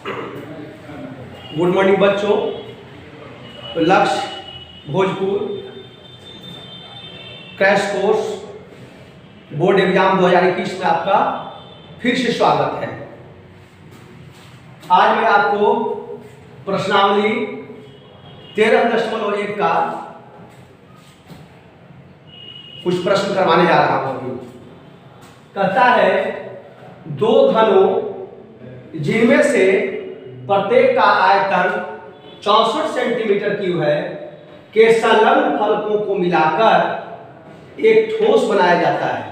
Good morning बच्चों। तो लक्ष्य Bhojpur crash course board exam 2021 में आपका फिर से स्वागत है। आज मैं आपको प्रश्नावली 13.1 का कुछ प्रश्न करवाने जा रहा हूं। अभी कहता है दो घनों जिनमें से प्रत्येक का आयतन 64 सेंटीमीटर क्यूब है के संलग्न फलकों को मिलाकर एक ठोस बनाया जाता है।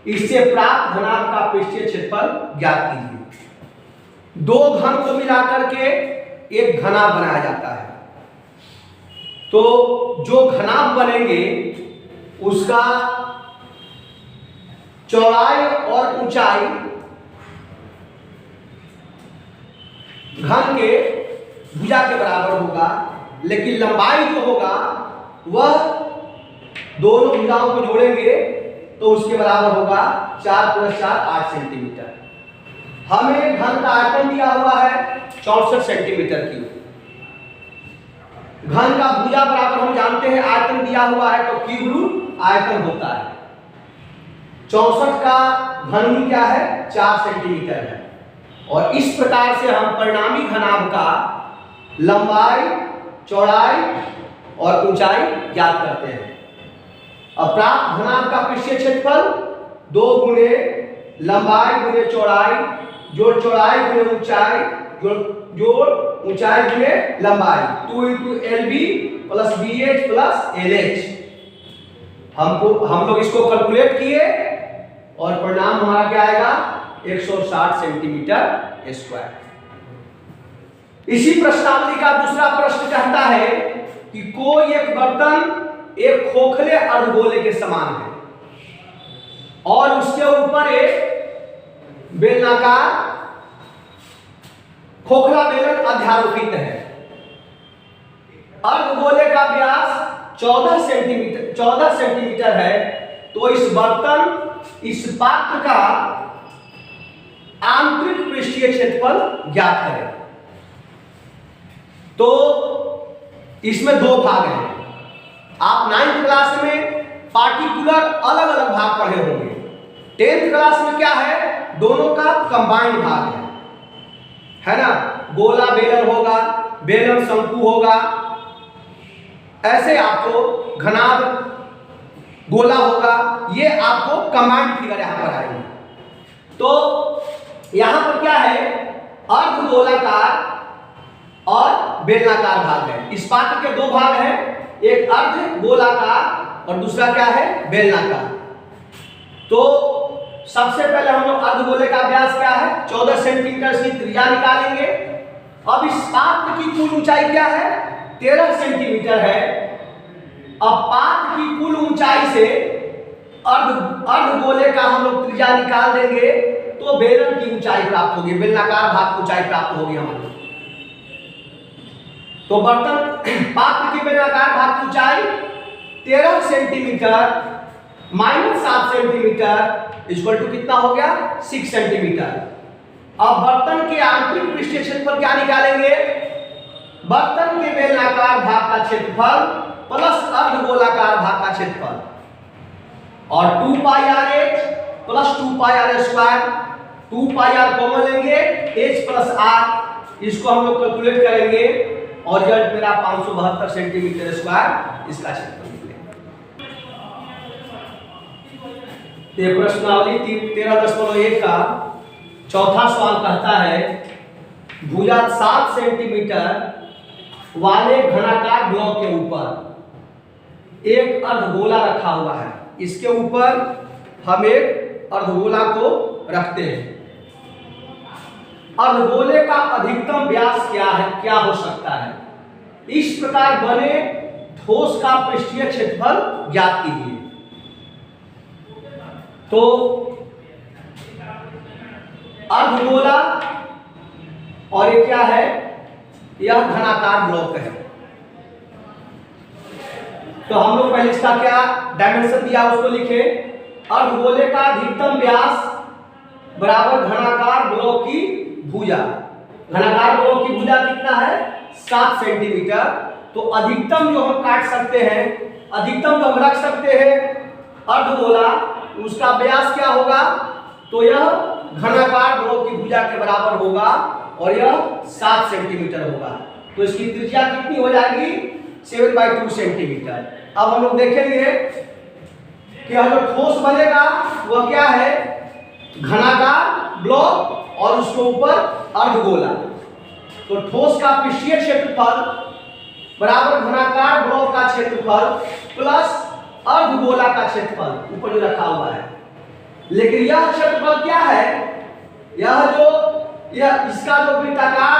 इससे प्राप्त घनाभ का पृष्ठीय क्षेत्रफल ज्ञात कीजिए। दो घन को मिलाकर के एक घनाभ बनाया जाता है। तो जो घनाभ बनेंगे उसका चौड़ाई और ऊंचाई घन के भुजा के बराबर होगा, लेकिन लंबाई जो होगा वह दोनों भुजाओं को जोड़ेंगे तो उसके बराबर होगा 4 + 4 8 सेंटीमीटर। हमें घन का आयतन दिया हुआ है 64 सेंटीमीटर क्यूब। घन का भुजा बराबर हम जानते हैं आयतन दिया हुआ है तो क्यूब रूट आयतन होता है। 64 का घनमूल क्या है 4 सेंटीमीटर है। और इस प्रकार से हम परिणामी घनाभ का लंबाई, चौड़ाई और ऊंचाई ज्ञात करते हैं। अब प्राप्त घनाभ का पृष्ठीय क्षेत्रफल 2 गुणे लंबाई गुणे चौड़ाई जोड़ चौड़ाई गुणे ऊंचाई जोड़ ऊंचाई गुणे लंबाई 2 × LB + BH + LH। हम लोग इसको कैलकुलेट किए और परिणाम हमारा क्या आएगा 160 सेंटीमीटर स्क्वायर। इसी प्रश्नावली का दूसरा प्रश्न कहता है कि कोई एक बर्तन एक खोखले अर्धगोले के समान है और उसके ऊपर एक बेलनाकार खोखला बेलन अध्यारोपित है। अर्धगोले का व्यास 14 सेंटीमीटर है। तो इस बर्तन इस पात्र का आंतरिक पृष्ठीय क्षेत्रफल ज्ञात करें। तो इसमें दो भाग हैं। आप 9th क्लास में पार्टिकुलर अलग अलग भाग पढ़े होंगे। 10th क्लास में क्या है दोनों का कंबाइंड भाग है ना। गोला बेलन होगा, बेलन शंकु होगा, ऐसे आपको घनाभ गोला होगा। ये आपको कंबाइंड फिगर यहां पर आएगी। तो यहां पर क्या है अर्धगोलाकार और बेलनाकार भाग है। इस पात्र के दो भाग हैं, एक अर्धगोलाकार और दूसरा क्या है बेलनाकार। तो सबसे पहले हम लोग अर्धगोले का व्यास क्या है 14 सेंटीमीटर की त्रिज्या निकालेंगे। अब इस पात्र की कुल ऊंचाई क्या है 13 सेंटीमीटर है। अब पात्र की कुल ऊंचाई से अर्धगोले का हम लोग त्रिज्या निकाल देंगे तो बेलन की ऊंचाई प्राप्त होगी, बेलनाकार भाग की ऊंचाई प्राप्त होगी हमारी। तो बर्तन पात्र की बेलनाकार भाग की ऊंचाई 13 सेंटीमीटर - 7 सेंटीमीटर इक्वल टू कितना हो गया 6 सेंटीमीटर। अब बर्तन के आंतरिक पृष्ठीय क्षेत्रफल क्या निकालेंगे बर्तन के बेलनाकार भाग का क्षेत्रफल प्लस अर्धगोलाकार भाग का क्षेत्रफल और 2πrh + 2πr²। 2πr कॉमन लेंगे h + r इसको हम लोग कैलकुलेट करेंगे और रिजल्ट मेरा 572 सेंटीमीटर स्क्वायर इसका क्षेत्रफल निकलेगा। ये प्रश्नावली 13.1 का चौथा सवाल कहता है भुजा 7 सेंटीमीटर वाले घनाकार ब्लॉक के ऊपर एक अर्धगोला रखा हुआ है। इसके ऊपर हम एक अर्धगोला को रखते हैं। अर्धगोले का अधिकतम व्यास क्या है, क्या हो सकता है। इस प्रकार बने ठोस का पृष्ठीय क्षेत्रफल ज्ञात कीजिए। तो अर्धगोला और ये क्या है यह घनाकार ब्लॉक है। तो हम लोग पहले इसका क्या डायमेंशन दिया उसको लिखे। अर्धगोले का अधिकतम व्यास बराबर घनाकार ब्लॉक की भुजा। घनाकार ब्लॉक की भुजा कितना है 7 सेंटीमीटर। तो अधिकतम जो हम काट सकते हैं, अधिकतम जो हम रख सकते हैं अर्धगोला, उसका व्यास क्या होगा, तो यह घनाकार ब्लॉक की भुजा के बराबर होगा और यह 7 सेंटीमीटर होगा। तो इसकी त्रिज्या कितनी हो जाएगी 7/2 सेंटीमीटर। अब हम लोग देखेंगे कि यह जो ठोस बनेगा वह क्या है, घनाकार ब्लॉक और उसके ऊपर अर्धगोला। तो ठोस का पृष्ठीय क्षेत्रफल बराबर घनाकार ब्लॉक का क्षेत्रफल प्लस अर्धगोला का क्षेत्रफल ऊपर जो रखा हुआ है। लेकिन यह क्षेत्रफल क्या है, यह इसका जो वृत्ताकार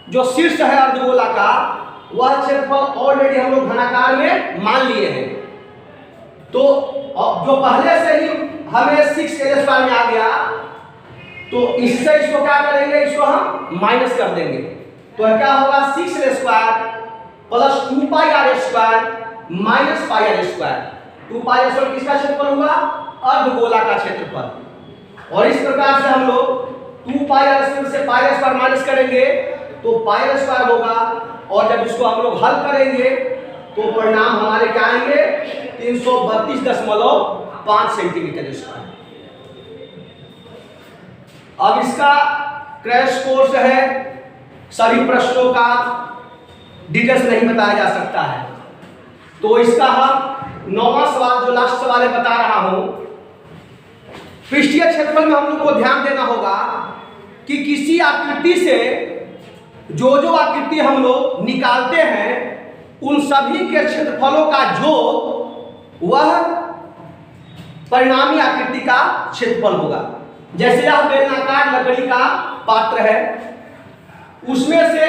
जो शीर्ष है अर्धगोला का, वह क्षेत्रफल ऑलरेडी हम लोग घनाकार में मान लिए हैं। तो जो पहले से ही हमें 6L² में आ गया, तो इससे इसको क्या करेंगे, इसको हम माइनस कर देंगे। तो क्या होगा 6L² plus 2πr² minus πr²। 2πr² किसका क्षेत्रफल हुआ, अर्धगोला का क्षेत्रफल। और इस प्रकार से हम लोग 2πr² से πr² माइनस करेंगे तो πr² होगा। और जब इसको हम लोग हल करेंगे तो परिणाम हमारे क्या आएंगे 332.5 सेंटीमीटर स्क्वायर। अब इसका क्रैश कोर्स है, सभी प्रश्नों का डिटेल्स नहीं बताया जा सकता है। तो इसका हम 9वां सवाल जो लास्ट सवाल है बता रहा हूं। पृष्ठीय क्षेत्रफल में हम लोग को ध्यान देना होगा कि किसी आकृति से जो जो आकृति हम लोग निकालते हैं उन सभी के क्षेत्रफलों का योग वह परिणामी आकृति का क्षेत्रफल होगा। जैसे यह बेलनाकार लकड़ी का पात्र है, उसमें से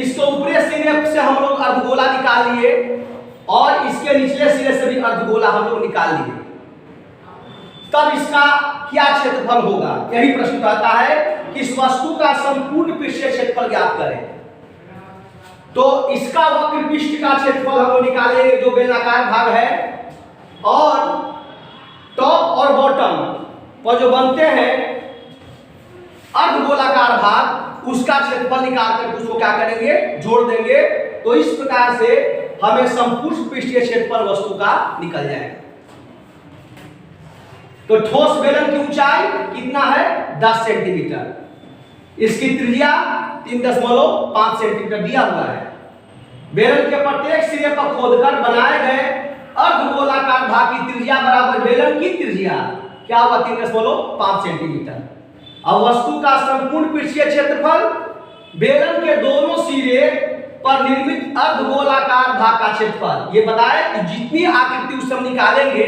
इसको ऊपरी सिरे से हम लोग अर्धगोला निकाल लिए और इसके निचले सिरे से भी अर्धगोला हम लोग निकाल लिए, तब इसका क्या क्षेत्रफल होगा। यही प्रश्न कहता है कि इस वस्तु का संपूर्ण पृष्ठीय क्षेत्रफल ज्ञात करें। तो इसका वक्र पृष्ठ का क्षेत्रफल हम लोग निकालेंगे जो बेलनाकार भाग है, और टॉप और बॉटम पर जो बनते हैं अर्धगोलाकार भाग, उसका क्षेत्रफल निकाल कर उसको क्या करेंगे, जोड़ देंगे। तो इस प्रकार से हमें संपूर्ण पृष्ठीय क्षेत्रफल वस्तु का निकल जाएगा। तो ठोस बेलन की ऊंचाई कितना है 10 सेंटीमीटर, इसकी त्रिज्या 3.5 सेंटीमीटर दिया हुआ है। बेलन के प्रत्येक सिरे पर खोदकर बनाए गए अर्धगोलाकार भाग की त्रिज्या बराबर बेलन की त्रिज्या क्या होगा 3.5 सेंटीमीटर। अब वस्तु का संपूर्ण पृष्ठीय क्षेत्रफल बेलन के दोनों सिरे पर निर्मित अर्धगोलाकार भाग का क्षेत्रफल, ये बताए कि जितनी आकृति उस हम निकालेंगे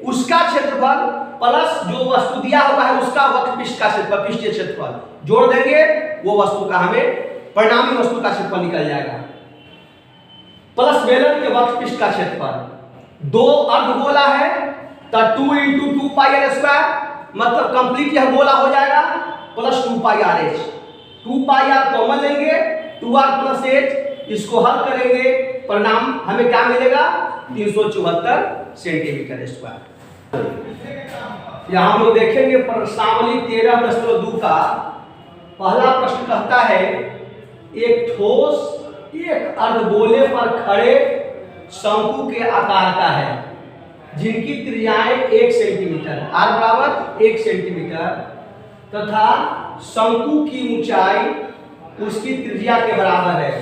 उसका क्षेत्रफल प्लस जो वस्तु दिया हुआ है उसका वक्र पृष्ठ का क्षेत्रफल, पृष्ठीय क्षेत्रफल जोड़ देंगे, वो वस्तु का हमें परिणामी वस्तु का क्षेत्रफल निकल जाएगा। प्लस बेलन के वक्र पृष्ठ का क्षेत्रफल, दो अर्धगोला है तो 2 × 2πr², मतलब कंप्लीट यह गोला हो जाएगा, प्लस 2πrh, 2πr कॉमन लेंगे, 2r + h, इसको हल करेंगे, परिणाम हमें क्या मिलेगा 374 सेंटीमीटर स्क्वायर। यहाँ हम लोग देखेंगे प्रश्नावली 13.2 का पहला प्रश्न कहता है एक ठोस एक अर्धगोले पर खड़े शंकु के आकार का है जिनकी त्रिज्याएं 1 सेंटीमीटर, r बराबर 1 सेंटीमीटर तथा शंकु की ऊंचाई उसकी त्रिज्या के बराबर है।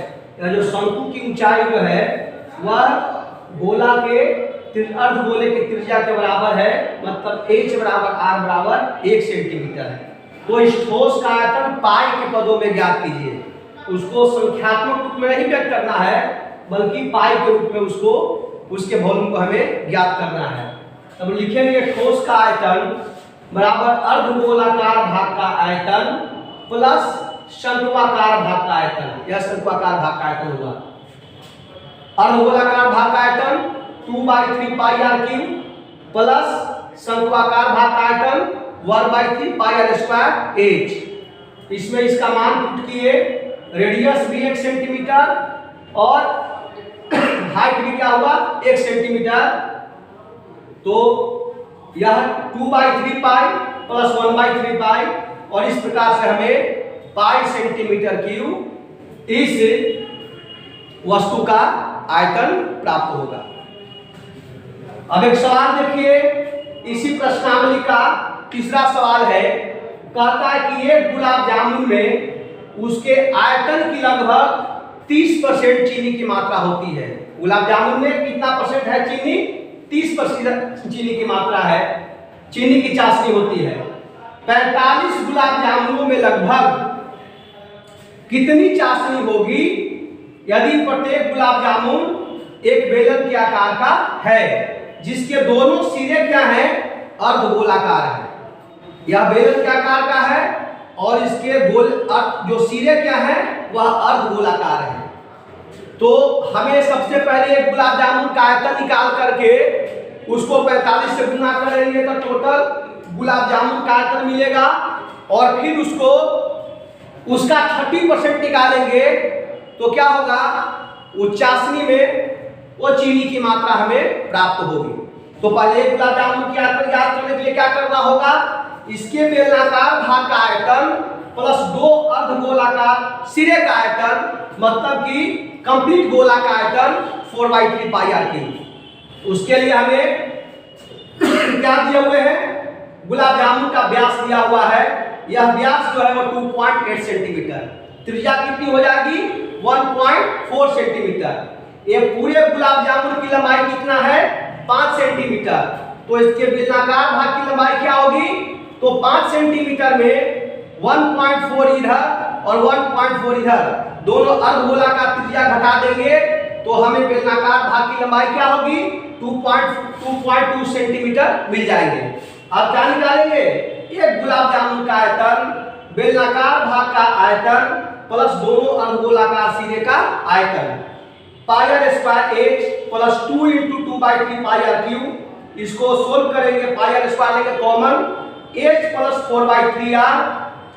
यह जो शंकु की ऊंचाई जो है वह गोला के अर्धगोले की त्रिज्या के बराबर है, मतलब h बराबर r बराबर 1 सेंटीमीटर है। तो इस ठोस का आयतन पाई के पदों में ज्ञात कीजिए। उसको संख्यात्मक रूप में नहीं व्यक्त करना है बल्कि पाई के रूप में उसको उसके वॉल्यूम को हमें ज्ञात करना है। तब लिखेंगे ठोस का आयतन बराबर अर्धगोलाकार भाग का आयतन प्लस शंक्वाकार भाग का आयतन। यह शंक्वाकार भाग का आयतन होगा। अर्धगोलाकार भाग का आयतन 2/3πr³ प्लस शंक्वाकार भाग का आयतन 1/3πr²h। इसमें इसका मान पुट किए, रेडियस भी 1 सेंटीमीटर और हाइट भी क्या हुआ 1 सेंटीमीटर। तो यह 2/3π प्लस 1/3π, और इस प्रकार से हमें पाई सेंटीमीटर क्यूब इस वस्तु का आयतन प्राप्त होगा। अब एक सवाल देखिए, इसी प्रश्नावली का तीसरा सवाल है, कहता है कि एक गुलाब जामुन में उसके आयतन की लगभग 30% चीनी की मात्रा होती है। गुलाब जामुन में कितना परसेंट है चीनी? 30% चीनी की मात्रा है, चीनी की चाशनी होती है। 45 गुलाब जामुनों में लगभग कितनी चाशनी होगी यदि प्रत्येक गुलाब जामुन एक बेलन के आकार का है, जिसके दोनों सिरे क्या हैं? अर्धगोलाकार है। यह बेलन के आकार का है और इसके जो सिरे क्या है वह अर्धगोलाकार है। तो हमें सबसे पहले एक गुलाब जामुन का आयतन निकाल करके उसको 45 से गुना करेंगे तो टोटल गुलाब जामुन का आयतन मिलेगा, और फिर उसका 30% निकालेंगे तो क्या होगा? वो चाशनी में वो चीनी की मात्रा हमें प्राप्त होगी। तो पहले एक गुलाब जामुन की आयतन ज्ञात करने के लिए क्या करना होगा? इसके बेलनाकार भाग का आयतन प्लस 2 अर्धगोलाकार सिरे का आयतन, मतलब कि कंप्लीट गोला का आयतन 4/3 पाई आर क्यूब। उसके लिए हमें क्या दिए हुए हैं? गुलाब जामुन का व्यास दिया हुआ है। यह व्यास जो है वो 2.8 सेंटीमीटर, त्रिज्या कितनी हो जाएगी? 1.4 सेंटीमीटर। ये पूरे गुलाब जामुन की लंबाई कितना है? 5 सेंटीमीटर। तो इसके बेलनाकार भाग की लंबाई क्या होगी? तो 5 सेंटीमीटर में 1.4 इधर और 1.4 इधर, दोनों अर्धगोला का त्रिज्या घटा देंगे तो हमें बेलनाकार भाग की लंबाई क्या होगी? 2.2 सेंटीमीटर मिल जाएंगे। अब क्या निकालेंगे? एक गुलाब जामुन का आयतन, बेलनाकार भाग का आयतन प्लस दोनों अर्धगोलाकार सिरे का आयतन, pi r square h plus 2 × 2/3 pi r cube. इसको सोल्व करेंगे, पाई आर स्क्वायर लेंगे कॉमन, एच प्लस 4/3 आर,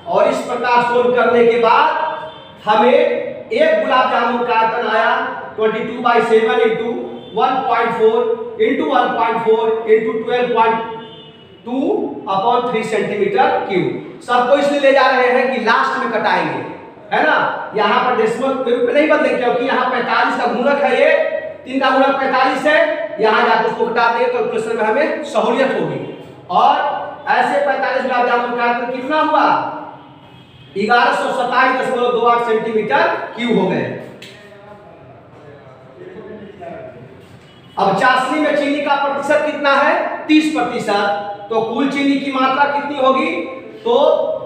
और इस प्रकार सोल्व करने के बाद हमें एक गुलाब जामुन का आयतन आया 22/7 × 1.4 × 1.4 × 12.2/3 सेंटीमीटर क्यूब। सबको इसलिए ले जा रहे हैं कि लास्ट में कटाएंगे, है ना? यहाँ पर डेसिमल में नहीं बदलेंगे क्योंकि यहाँ 45 का गुणक है, ये 3 का गुणक 45 है। यहाँ जाकर उसको घटा देंगे तो कैलकुलेशन में हमें सहूलियत होगी। और ऐसे 45 गुलाब जामुन का आयतन कितना हुआ? 1127.28 सेंटीमीटर क्यूब हो गए। अब चाशनी में चीनी का प्रतिशत कितना है? 30%। तो कुल चीनी की मात्रा कितनी होगी? तो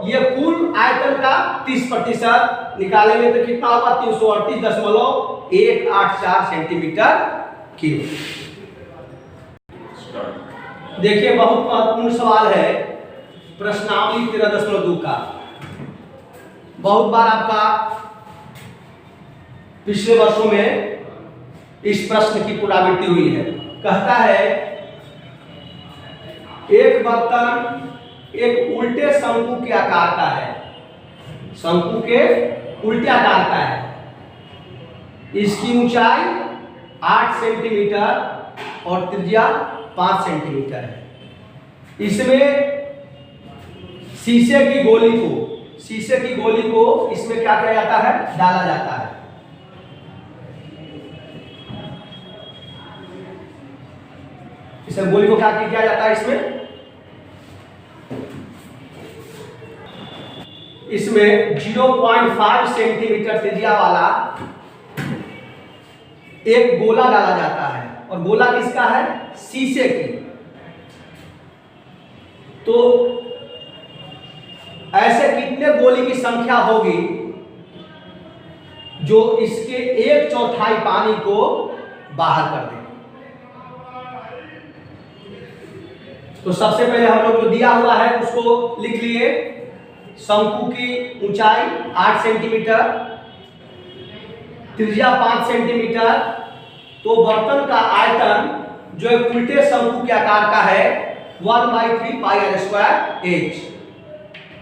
ये कुल आयतन का 30% निकालेंगे तो कितना होगा? 338.184 सेंटीमीटर क्यूब। देखिए, बहुत महत्वपूर्ण सवाल है प्रश्नावली 13.2 का। बहुत बार आपका पिछले वर्षों में इस प्रश्न की पुनरावृत्ति हुई है। कहता है एक बर्तन एक उल्टे शंकु के आकार का है, शंकु के उल्टे आकार का है, इसकी ऊंचाई 8 सेंटीमीटर और त्रिज्या 5 सेंटीमीटर है। इसमें शीशे की गोली को इसमें क्या किया जाता है? डाला जाता है। इसमें गोली को क्या किया जाता है? इसमें 0.5 सेंटीमीटर त्रिज्या वाला एक गोला डाला जाता है, और गोला किसका है? शीशे की। तो ऐसे कितने गोली की संख्या होगी जो इसके 1/4 पानी को बाहर कर दे? तो सबसे पहले हम लोग जो दिया हुआ है उसको लिख लिए। शंकु की ऊंचाई 8 सेंटीमीटर, त्रिज्या 5 सेंटीमीटर। तो बर्तन का आयतन जो एक उल्टे शंकु के आकार का है 1/3 पाई आर स्क्वायर एच।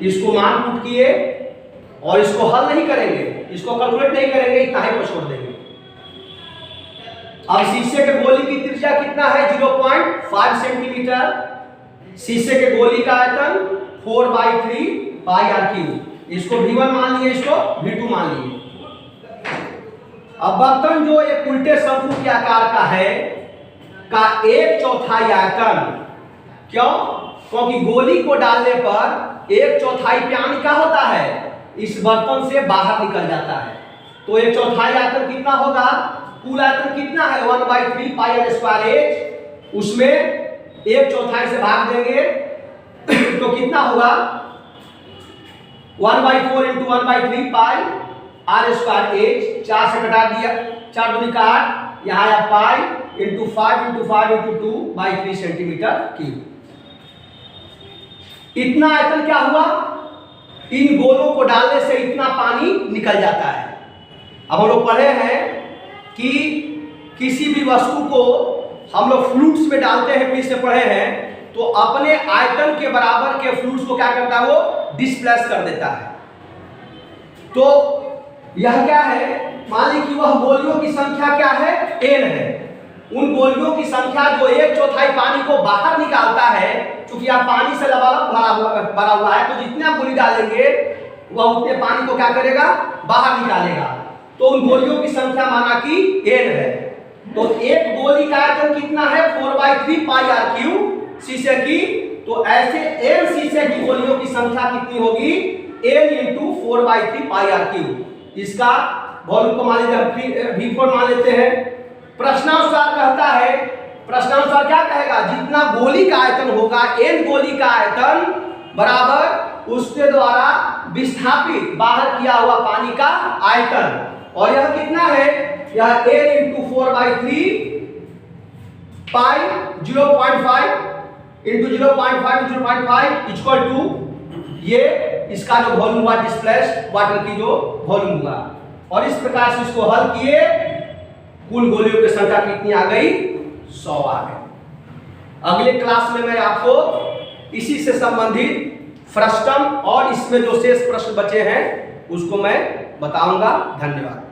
इसको मान पुट किए और इसको हल नहीं करेंगे, इसको कैलकुलेट नहीं करेंगे, इतना ही पर छोड़ देंगे। अब शीशे के गोली की त्रिज्या कितना है? 0.5 सेंटीमीटर। शीशे के गोली का आयतन 4/3 पाई आर क्यूब। इसको V1 मान लिए, इसको V2 मान लिए। अब बर्तन जो एक उल्टे शंकु के आकार का है का 1/4 आयतन, क्यों? क्योंकि गोली को डालने पर 1/4 पानी का होता है, इस बर्तन से बाहर निकल जाता है। तो 1/4 आयतन कितना होगा? कुल आयतन कितना है? 1/3 पाई आर स्क्वायर एच, उसमें 1/4 से भाग देंगे तो कितना होगा? 1/4 into 1/3 pi r square h, 4 से कटा दिया, 4 दूनी का 8, यहाँ आया pi into 5 into 5 into 2/3 centimetre cube. इतना आयतन क्या हुआ? इन गोलों को डालने से इतना पानी निकल जाता है। अब हम लोग पढ़े हैं कि किसी भी वस्तु को हम लोग फ्लूइड्स में डालते हैं, फिर से पढ़े हैं, तो अपने आयतन के बराबर के फ्लूइड्स को क्या करता है? वो डिस्प्लेस कर देता है। तो यह क्या है? मान ली कि वह गोलियों की संख्या क्या है? n है। उन गोलियों की संख्या जो 1/4 पानी को बाहर निकालता है, क्योंकि आप पानी से लबालब भरा हुआ है, तो जितना गोली डालेंगे वह उतने पानी को क्या करेगा? बाहर निकालेगा। तो उन गोलियों की संख्या माना कि n है। तो एक गोली का आयतन कितना है? 4/3 पाई आर क्यूब शीशे की। तो ऐसे n शीशे की गोलियों की संख्या कितनी होगी? n into 4/3 pi r cube. इसका वॉल्यूम को मान लीजिए V4 मान लेते हैं। प्रश्नानुसार कहता है, प्रश्नानुसार क्या कहेगा? जितना गोली का आयतन होगा, n गोली का आयतन बराबर उसके द्वारा विस्थापित बाहर किया हुआ पानी का आयतन। और यह कितना है? यह n into 4/3 pi 0.5 into 0.5 into 0.5 equal to ये इसका जो वॉल्यूम हुआ, डिस्प्लेस्ड वाटर की जो वॉल्यूम हुआ। और इस प्रकार से इसको हल किए, कुल गोलियों की संख्या कितनी आ गई? 100 आ गई। अगले क्लास में मैं आपको इसी से संबंधित फ्रस्टम और इसमें जो शेष प्रश्न बचे हैं उसको मैं बताऊंगा। धन्यवाद।